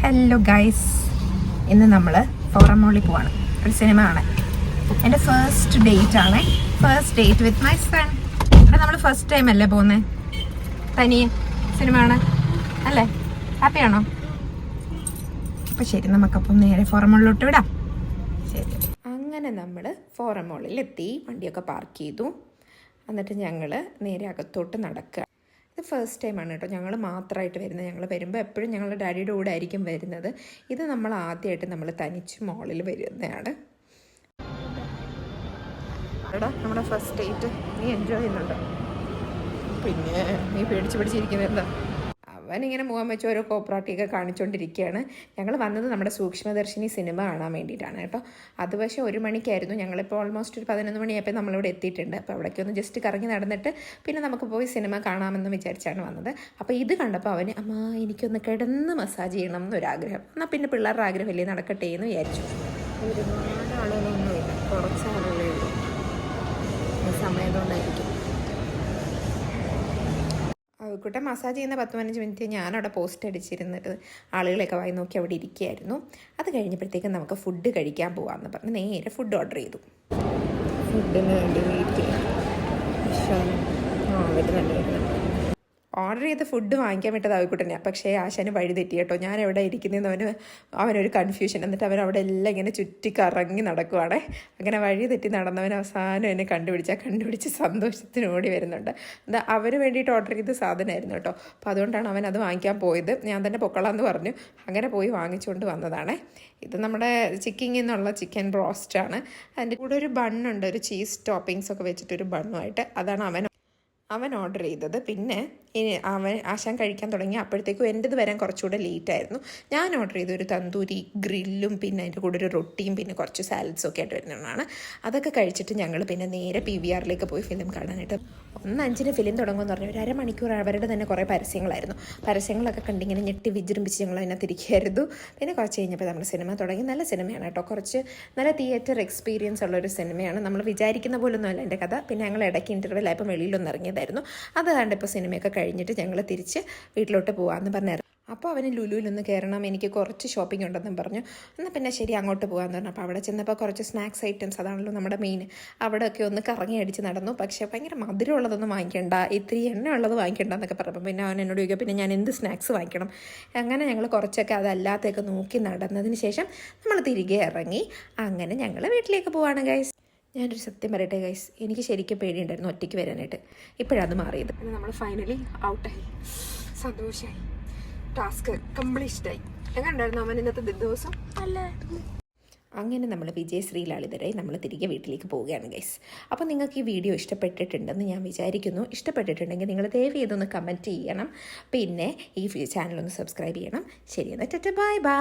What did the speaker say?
Hello guys, ഇന്ന് നമ്മൾ ഫോറമോളിൽ പോവാണ്. ഒരു സിനിമ കാണാൻ. എൻ്റെ ഫസ്റ്റ് ഡേറ്റ് ആണ്. First date with my son. അവിടെ നമ്മൾ ഫസ്റ്റ് ടൈം അല്ലേ പോകുന്നത് തനിയെ സിനിമ കാണാൻ അല്ലേ? ഹാപ്പിയാണോ? അപ്പം ശരി, നമുക്കപ്പം നേരെ ഫോറമോളിലോട്ട് വിടാം. ശരി, അങ്ങനെ നമ്മൾ ഫോറമോളിൽ എത്തി, വണ്ടിയൊക്കെ പാർക്ക് ചെയ്തു. എന്നിട്ട് ഞങ്ങൾ നേരെ അകത്തോട്ട് നടക്കുക. ഇത് ഫസ്റ്റ് ടൈമാണ് കേട്ടോ ഞങ്ങൾ മാത്രമായിട്ട് വരുന്നത്. ഞങ്ങൾ വരുമ്പോൾ എപ്പോഴും ഞങ്ങളുടെ ഡാഡിയുടെ കൂടെ ആയിരിക്കും വരുന്നത്. ഇത് നമ്മൾ ആദ്യമായിട്ട് നമ്മൾ തനിച്ച് മോളിൽ വരുന്നതാണ്. എടാ, നമ്മുടെ ഫസ്റ്റ് ഡേറ്റ് നീ എൻജോയ് ചെയ്യുന്നുണ്ടോ? പിന്നെ നീ പിടിച്ചിരിക്കുന്നത് എന്താ? അവനിങ്ങനെ മുഖം വെച്ച് ഓരോ കോപ്പറാട്ടിയൊക്കെ കാണിച്ചുകൊണ്ടിരിക്കുകയാണ്. ഞങ്ങൾ വന്നത് നമ്മുടെ സൂക്ഷ്മദർശിനി സിനിമ കാണാൻ വേണ്ടിയിട്ടാണ് കേട്ടോ. അത് പക്ഷേ 1 മണിക്കായിരുന്നു. ഞങ്ങളിപ്പോൾ ഓൾമോസ്റ്റ് ഒരു 11 മണിയായപ്പോൾ നമ്മളിവിടെ എത്തിയിട്ടുണ്ട്. അപ്പോൾ അവിടേക്ക് ഒന്ന് ജസ്റ്റ് കറങ്ങി നടന്നിട്ട് പിന്നെ നമുക്ക് പോയി സിനിമ കാണാമെന്ന് വിചാരിച്ചാണ് വന്നത്. അപ്പോൾ ഇത് കണ്ടപ്പോൾ അവന് അമ്മ എനിക്കൊന്ന് കിടന്ന് മസാജ് ചെയ്യണം എന്നൊരാഗ്രഹം. എന്നാൽ പിന്നെ പിള്ളേരുടെ ആഗ്രഹം വലിയ നടക്കട്ടെ എന്ന് വിചാരിച്ചു. ഒരുപാട് ആളുകളൊന്നുമില്ല, കുറച്ച് ആളുകളേ ഉള്ളൂ. ഈ സമയത്തുകൊണ്ടായിരിക്കും കുട്ടൻ മസാജ് ചെയ്യുന്ന 10-15 മിനിറ്റ് ഞാനവിടെ പോസ്റ്റ് അടിച്ചിരുന്നിട്ട് ആളുകളെയൊക്കെ വായി നോക്കി അവിടെ ഇരിക്കുകയായിരുന്നു. അത് കഴിഞ്ഞപ്പോഴത്തേക്കും നമുക്ക് ഫുഡ് കഴിക്കാൻ പോകാമെന്ന് പറഞ്ഞ് നേരെ ഫുഡ് ഓർഡർ ചെയ്തു. ഫുഡിന് വേണ്ടി വെയിറ്റ് ചെയ്യാം. ഓർഡർ ചെയ്ത് ഫുഡ് വാങ്ങിക്കാൻ വിട്ടത് ആവിക്കുട്ടനെ. പക്ഷേ ആശാന് വഴി തെറ്റി കേട്ടോ. ഞാൻ എവിടെ ഇരിക്കുന്നതെന്ന് അവനൊരു കൺഫ്യൂഷൻ. എന്നിട്ട് അവൻ അവിടെ എല്ലാം ഇങ്ങനെ ചുറ്റി കറങ്ങി നടക്കുവാണേ. അങ്ങനെ വഴി തെറ്റി നടന്നവൻ അവസാനം എന്നെ കണ്ടുപിടിച്ച് സന്തോഷത്തിന് ഓടി വരുന്നുണ്ട്. എന്താ അവന് വേണ്ടിയിട്ട് ഓർഡർ ചെയ്ത സാധനമായിരുന്നു കേട്ടോ. അപ്പോൾ അതുകൊണ്ടാണ് അവൻ അത് വാങ്ങിക്കാൻ പോയത്. ഞാൻ തന്നെ പൊക്കളാന്ന് പറഞ്ഞു. അങ്ങനെ പോയി വാങ്ങിച്ചുകൊണ്ട് വന്നതാണേ. ഇത് നമ്മുടെ ചിക്കിങ്ങിൽ നിന്നുള്ള ചിക്കൻ ബ്രോസ്റ്റാണ്. അതിൻ്റെ കൂടെ ഒരു ബണ്ണുണ്ട്, ഒരു ചീസ് ടോപ്പിങ്സ് ഒക്കെ വെച്ചിട്ടൊരു ബണ്ണുമായിട്ട്. അതാണ് അവൻ ഓർഡർ ചെയ്തത്. പിന്നെ ആശാൻ കഴിക്കാൻ തുടങ്ങി. അപ്പോഴത്തേക്കും എൻ്റെത് വരാൻ കുറച്ചുകൂടെ ലേറ്റായിരുന്നു. ഞാൻ ഓർഡർ ചെയ്ത ഒരു തന്തൂരി ഗ്രില്ലും പിന്നെ അതിൻ്റെ കൂടെ ഒരു റൊട്ടിയും പിന്നെ കുറച്ച് സാലഡ്സും ഒക്കെ ആയിട്ട് വരുന്നതാണ്. അതൊക്കെ കഴിച്ചിട്ട് ഞങ്ങൾ പിന്നെ നേരെ PVRലേക്ക് പോയി ഫിലിം കാണാനായിട്ട്. 1:05 ഫിലിം തുടങ്ങുമെന്ന് പറഞ്ഞു. ഒരു അരമണിക്കൂർ അവരുടെ തന്നെ കുറേ പരസ്യങ്ങളായിരുന്നു. പരസ്യങ്ങളൊക്കെ കണ്ടിങ്ങനെ ഞെട്ടി വിജൃംഭിച്ച് ഞങ്ങൾ അതിനകത്ത് ഇരിക്കുകയായിരുന്നു. പിന്നെ കുറച്ച് കഴിഞ്ഞപ്പോൾ നമ്മുടെ സിനിമ തുടങ്ങി. നല്ല സിനിമയാണ് കേട്ടോ. കുറച്ച് നല്ല തിയേറ്റർ എക്സ്പീരിയൻസ് ഉള്ളൊരു സിനിമയാണ്. നമ്മൾ വിചാരിക്കുന്ന പോലൊന്നുമല്ല എൻ്റെ കഥ. പിന്നെ ഞങ്ങൾ ഇടയ്ക്ക് ഇൻ്റർവെല്ലായപ്പോൾ വെളിയിലൊന്നും ഇറങ്ങിയതായിരുന്നു. അത് കണ്ടിപ്പോൾ സിനിമയൊക്കെ കഴിഞ്ഞിട്ട് ഞങ്ങൾ തിരിച്ച് വീട്ടിലോട്ട് പോകാമെന്ന് പറഞ്ഞായിരുന്നു. അപ്പോൾ അവന് ലുലുവിലൊന്ന് കയറണം, എനിക്ക് കുറച്ച് ഷോപ്പിംഗ് ഉണ്ടെന്നും പറഞ്ഞു. എന്നാൽ പിന്നെ ശരി അങ്ങോട്ട് പോകാമെന്ന് പറഞ്ഞു. അപ്പോൾ അവിടെ ചെന്നപ്പോൾ കുറച്ച് സ്നാക്സ് ഐറ്റംസ്, അതാണല്ലോ നമ്മുടെ മെയിൻ, അവിടെയൊക്കെ ഒന്ന് കറങ്ങി അടിച്ച് നടന്നു. പക്ഷേ ഭയങ്കര മധുരമുള്ളതൊന്നും വാങ്ങിക്കേണ്ട, ഇത്തിരി എണ്ണയുള്ളത് വാങ്ങിക്കേണ്ട എന്നൊക്കെ പറഞ്ഞപ്പോൾ പിന്നെ അവൻ എന്നോട് ചോദിക്കുക പിന്നെ ഞാൻ എന്ത് സ്നാക്സ് വാങ്ങിക്കണം. അങ്ങനെ ഞങ്ങൾ കുറച്ചൊക്കെ അതല്ലാത്തൊക്കെ നോക്കി നടന്നതിന് ശേഷം നമ്മൾ തിരികെ ഇറങ്ങി. അങ്ങനെ ഞങ്ങൾ വീട്ടിലേക്ക് പോവാണ് ഗൈസ്. ഞാനൊരു സത്യം പറയട്ടെ ഗൈസ്, എനിക്ക് ശരിക്കും പേടിയുണ്ടായിരുന്നു ഒറ്റയ്ക്ക് വരാനായിട്ട്. ഇപ്പോഴത് മാറിയത്. നമ്മൾ ഫൈനലി ഔട്ടായി, സന്തോഷമായി, ടാസ്ക് കംപ്ലീറ്റായി. എങ്ങനെയുണ്ടായിരുന്നു അവൻ ഇന്നത്തെ ദിവസം? അല്ലായിരുന്നു. അങ്ങനെ നമ്മൾ വിജയശ്രീ ലളിതരായി നമ്മൾ തിരികെ വീട്ടിലേക്ക് പോവുകയാണ് ഗൈസ്. അപ്പോൾ നിങ്ങൾക്ക് ഈ വീഡിയോ ഇഷ്ടപ്പെട്ടിട്ടുണ്ടെന്ന് ഞാൻ വിചാരിക്കുന്നു. ഇഷ്ടപ്പെട്ടിട്ടുണ്ടെങ്കിൽ നിങ്ങൾ ദയവ് ചെയ്തൊന്ന് കമൻറ്റ് ചെയ്യണം. പിന്നെ ഈ ചാനലൊന്ന് സബ്സ്ക്രൈബ് ചെയ്യണം. ശരി, എന്നാൽ ബൈ ബൈ.